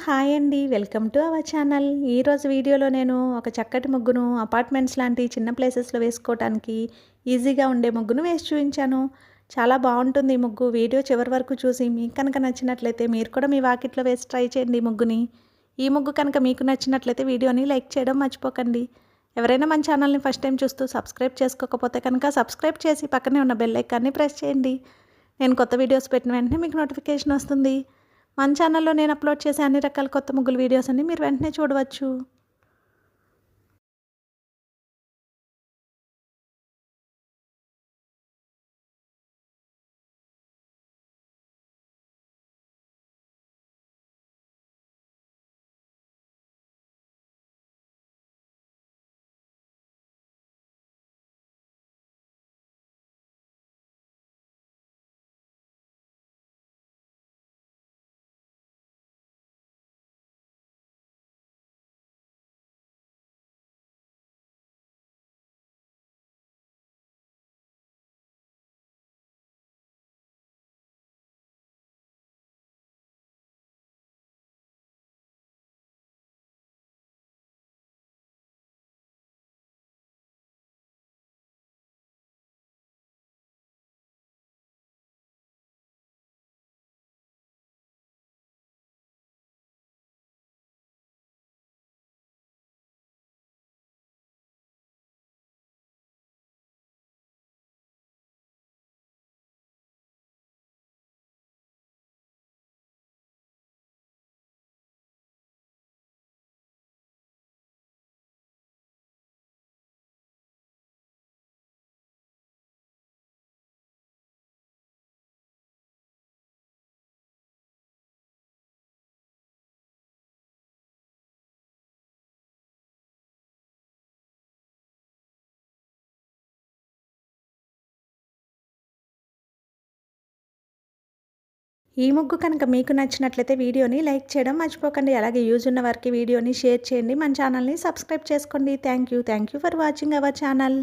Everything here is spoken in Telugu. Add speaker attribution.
Speaker 1: హాయ్ అండి. Welcome to our channel. ఈరోజు వీడియోలో నేను ఒక చక్కటి ముగ్గును అపార్ట్మెంట్స్ లాంటి చిన్న ప్లేసెస్‌లో వేసుకోవటానికి ఈజీగా ఉండే ముగ్గును వేసి చూపించాను. చాలా బాగుంటుంది ఈ ముగ్గు. వీడియో చివరి వరకు చూసి మీకు కనుక నచ్చినట్లయితే మీరు కూడా మీ వాకిట్లో వేసి ట్రై చేయండి ఈ ముగ్గుని. ఈ ముగ్గు కనుక మీకు నచ్చినట్లయితే వీడియోని లైక్ చేయడం మర్చిపోకండి. ఎవరైనా మన ఛానల్ని ఫస్ట్ టైం చూస్తూ సబ్స్క్రైబ్ చేసుకోకపోతే కనుక సబ్స్క్రైబ్ చేసి పక్కనే ఉన్న బెల్ ఐకాన్ని ప్రెస్ చేయండి. నేను కొత్త వీడియోస్ పెట్టిన వెంటనే మీకు నోటిఫికేషన్ వస్తుంది. మన ఛానల్లో నేను అప్లోడ్ చేసే అన్ని రకాల కొత్త ముగ్గుల వీడియోస్ అన్ని మీరు వెంటనే చూడవచ్చు. ఈ ముగ్గు కనుక మీకు నచ్చినట్లయితే వీడియోని లైక్ చేయడం మర్చిపోకండి. అలాగే యూజ్ ఉన్న వారికి వీడియోని షేర్ చేయండి. మన ఛానల్ని సబ్స్క్రైబ్ చేసుకోండి. Thank you for watching our channel.